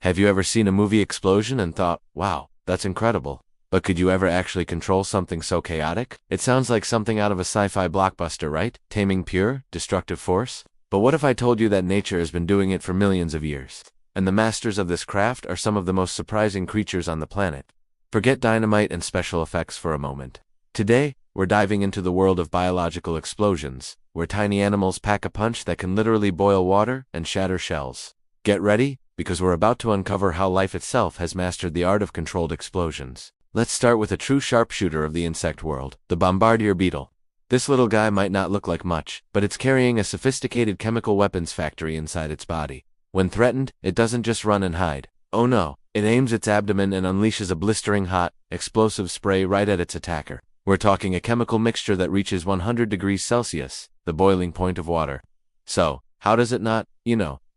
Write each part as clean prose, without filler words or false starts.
Have you ever seen a movie explosion and thought, wow, that's incredible? But could you ever actually control something so chaotic? It sounds like something out of a sci-fi blockbuster, right? Taming pure, destructive force? But what if I told you that nature has been doing it for millions of years? And the masters of this craft are some of the most surprising creatures on the planet. Forget dynamite and special effects for a moment. Today, we're diving into the world of biological explosions, where tiny animals pack a punch that can literally boil water and shatter shells. Get ready, because we're about to uncover how life itself has mastered the art of controlled explosions. Let's start with a true sharpshooter of the insect world, the bombardier beetle. This little guy might not look like much, but it's carrying a sophisticated chemical weapons factory inside its body. When threatened, it doesn't just run and hide. Oh no, it aims its abdomen and unleashes a blistering hot, explosive spray right at its attacker. We're talking a chemical mixture that reaches 100 degrees Celsius, the boiling point of water. So, how does it not,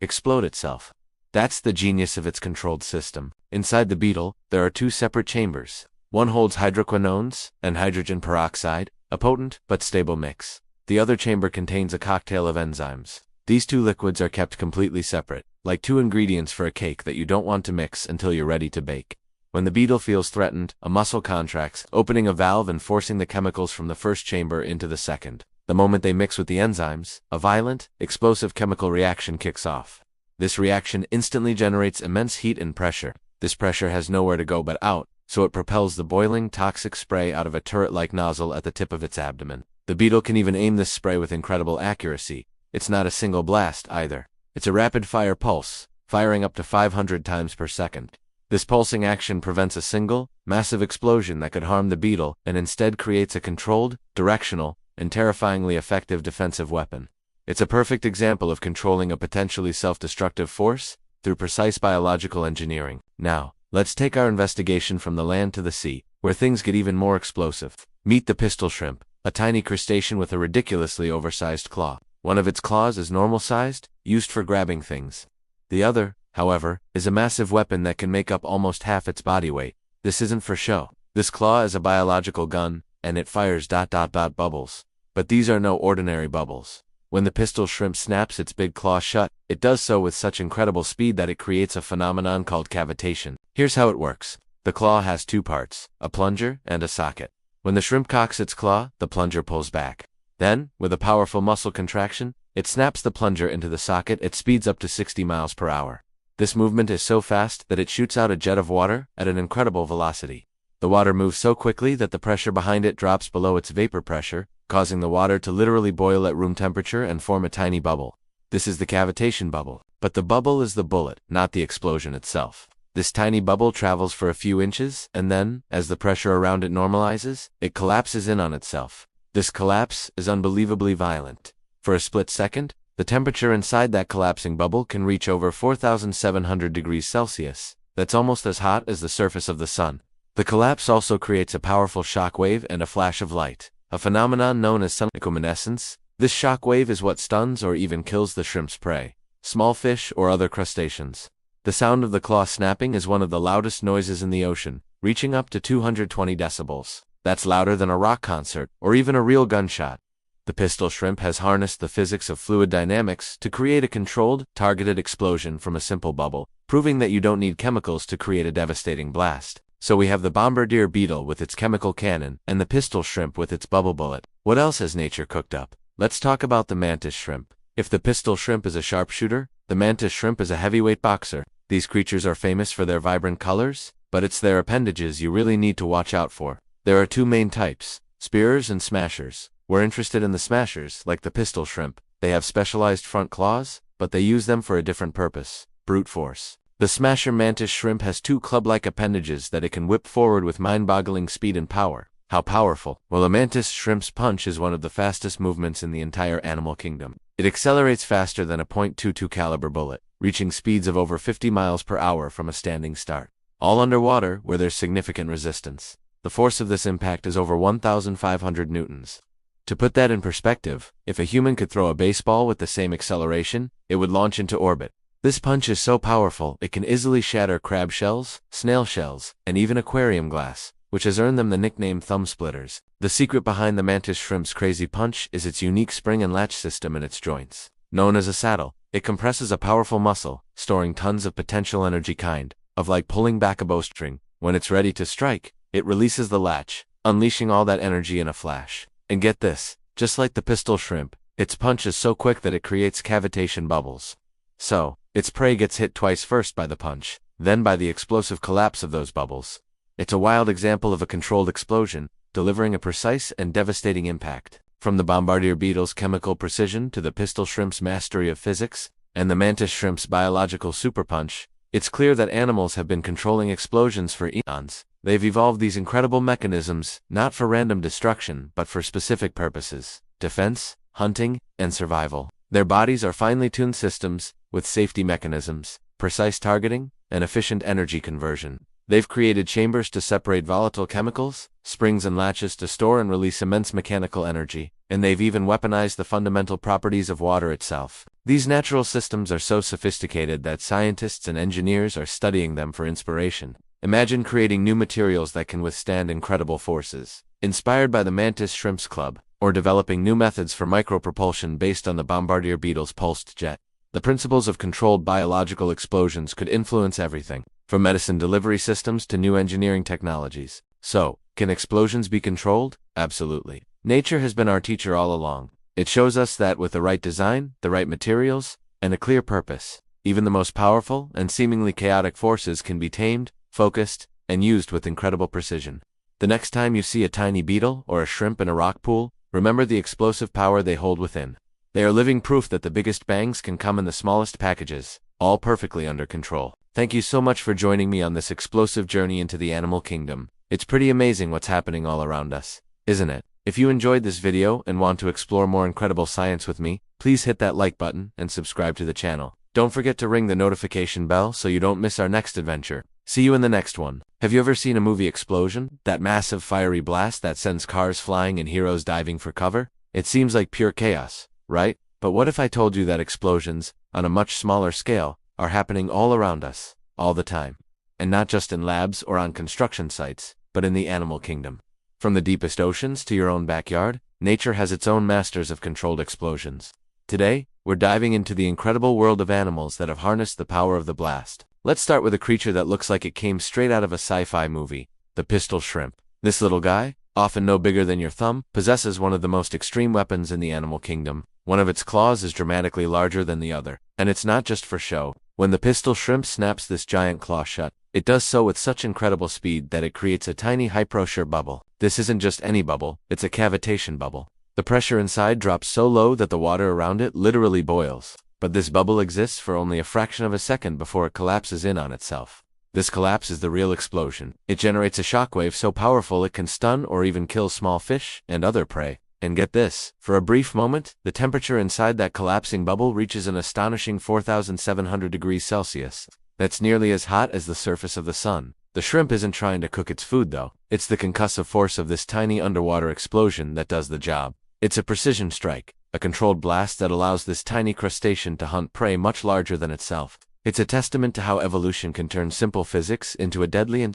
explode itself? That's the genius of its controlled system. Inside the beetle, there are two separate chambers. One holds hydroquinones and hydrogen peroxide, a potent but stable mix. The other chamber contains a cocktail of enzymes. These two liquids are kept completely separate, like two ingredients for a cake that you don't want to mix until you're ready to bake. When the beetle feels threatened, a muscle contracts, opening a valve and forcing the chemicals from the first chamber into the second. The moment they mix with the enzymes, a violent, explosive chemical reaction kicks off. This reaction instantly generates immense heat and pressure. This pressure has nowhere to go but out, so it propels the boiling, toxic spray out of a turret-like nozzle at the tip of its abdomen. The beetle can even aim this spray with incredible accuracy. It's not a single blast, either. It's a rapid-fire pulse, firing up to 500 times per second. This pulsing action prevents a single, massive explosion that could harm the beetle and instead creates a controlled, directional, and terrifyingly effective defensive weapon. It's a perfect example of controlling a potentially self-destructive force through precise biological engineering. Now, let's take our investigation from the land to the sea, where things get even more explosive. Meet the pistol shrimp, a tiny crustacean with a ridiculously oversized claw. One of its claws is normal-sized, used for grabbing things. The other, however, is a massive weapon that can make up almost half its body weight. This isn't for show. This claw is a biological gun, and it fires ... bubbles. But these are no ordinary bubbles. When the pistol shrimp snaps its big claw shut, it does so with such incredible speed that it creates a phenomenon called cavitation. Here's how it works. The claw has two parts, a plunger and a socket. When the shrimp cocks its claw, the plunger pulls back. Then, with a powerful muscle contraction, it snaps the plunger into the socket at speeds up to 60 miles per hour. This movement is so fast that it shoots out a jet of water at an incredible velocity. The water moves so quickly that the pressure behind it drops below its vapor pressure, causing the water to literally boil at room temperature and form a tiny bubble. This is the cavitation bubble. But the bubble is the bullet, not the explosion itself. This tiny bubble travels for a few inches, and then, as the pressure around it normalizes, it collapses in on itself. This collapse is unbelievably violent. For a split second, the temperature inside that collapsing bubble can reach over 4,700 degrees Celsius. That's almost as hot as the surface of the sun. The collapse also creates a powerful shock wave and a flash of light, a phenomenon known as sunliquescence. This shock wave is what stuns or even kills the shrimp's prey, small fish or other crustaceans. The sound of the claw snapping is one of the loudest noises in the ocean, reaching up to 220 decibels. That's louder than a rock concert or even a real gunshot. The pistol shrimp has harnessed the physics of fluid dynamics to create a controlled, targeted explosion from a simple bubble, proving that you don't need chemicals to create a devastating blast. So we have the bombardier beetle with its chemical cannon and the pistol shrimp with its bubble bullet. What else has nature cooked up? Let's talk about the mantis shrimp. If the pistol shrimp is a sharpshooter, the mantis shrimp is a heavyweight boxer. These creatures are famous for their vibrant colors, but it's their appendages you really need to watch out for. There are two main types, spearers and smashers. We're interested in the smashers, like the pistol shrimp. They have specialized front claws, but they use them for a different purpose, brute force. The smasher mantis shrimp has two club-like appendages that it can whip forward with mind-boggling speed and power. How powerful? Well, a mantis shrimp's punch is one of the fastest movements in the entire animal kingdom. It accelerates faster than a .22 caliber bullet, reaching speeds of over 50 miles per hour from a standing start. All underwater, where there's significant resistance. The force of this impact is over 1,500 newtons. To put that in perspective, if a human could throw a baseball with the same acceleration, it would launch into orbit. This punch is so powerful it can easily shatter crab shells, snail shells, and even aquarium glass, which has earned them the nickname thumb splitters. The secret behind the mantis shrimp's crazy punch is its unique spring and latch system in its joints. Known as a saddle, It compresses a powerful muscle, storing tons of potential energy kind of like pulling back a bowstring. When it's ready to strike, it releases the latch, unleashing all that energy in a flash. And get this, just like the pistol shrimp, its punch is so quick that it creates cavitation bubbles. So, its prey gets hit twice, first by the punch, then by the explosive collapse of those bubbles. It's a wild example of a controlled explosion, delivering a precise and devastating impact. From the bombardier beetle's chemical precision to the pistol shrimp's mastery of physics, and the mantis shrimp's biological superpunch, it's clear that animals have been controlling explosions for eons. They've evolved these incredible mechanisms, not for random destruction, but for specific purposes: defense, hunting, and survival. Their bodies are finely tuned systems, with safety mechanisms, precise targeting, and efficient energy conversion. They've created chambers to separate volatile chemicals, springs and latches to store and release immense mechanical energy, and they've even weaponized the fundamental properties of water itself. These natural systems are so sophisticated that scientists and engineers are studying them for inspiration. Imagine creating new materials that can withstand incredible forces, inspired by the mantis shrimp's club, or developing new methods for micropropulsion based on the bombardier beetle's pulsed jet. The principles of controlled biological explosions could influence everything, from medicine delivery systems to new engineering technologies. So, can explosions be controlled? Absolutely. Nature has been our teacher all along. It shows us that with the right design, the right materials, and a clear purpose, even the most powerful and seemingly chaotic forces can be tamed, focused, and used with incredible precision. The next time you see a tiny beetle or a shrimp in a rock pool, remember the explosive power they hold within. They are living proof that the biggest bangs can come in the smallest packages, all perfectly under control. Thank you so much for joining me on this explosive journey into the animal kingdom. It's pretty amazing what's happening all around us, isn't it? If you enjoyed this video and want to explore more incredible science with me, please hit that like button and subscribe to the channel. Don't forget to ring the notification bell so you don't miss our next adventure. See you in the next one. Have you ever seen a movie explosion? That massive fiery blast that sends cars flying and heroes diving for cover? It seems like pure chaos, right? But what if I told you that explosions, on a much smaller scale, are happening all around us, all the time? And not just in labs or on construction sites, but in the animal kingdom. From the deepest oceans to your own backyard, nature has its own masters of controlled explosions. Today, we're diving into the incredible world of animals that have harnessed the power of the blast. Let's start with a creature that looks like it came straight out of a sci-fi movie, the pistol shrimp. This little guy, often no bigger than your thumb, possesses one of the most extreme weapons in the animal kingdom. One of its claws is dramatically larger than the other, and it's not just for show. When the pistol shrimp snaps this giant claw shut, it does so with such incredible speed that it creates a tiny high-pressure bubble. This isn't just any bubble, it's a cavitation bubble. The pressure inside drops so low that the water around it literally boils. But this bubble exists for only a fraction of a second before it collapses in on itself. This collapse is the real explosion. It generates a shockwave so powerful it can stun or even kill small fish and other prey. And get this, for a brief moment, the temperature inside that collapsing bubble reaches an astonishing 4,700 degrees Celsius. That's nearly as hot as the surface of the sun. The shrimp isn't trying to cook its food though. It's the concussive force of this tiny underwater explosion that does the job. It's a precision strike, a controlled blast that allows this tiny crustacean to hunt prey much larger than itself. It's a testament to how evolution can turn simple physics into a deadly and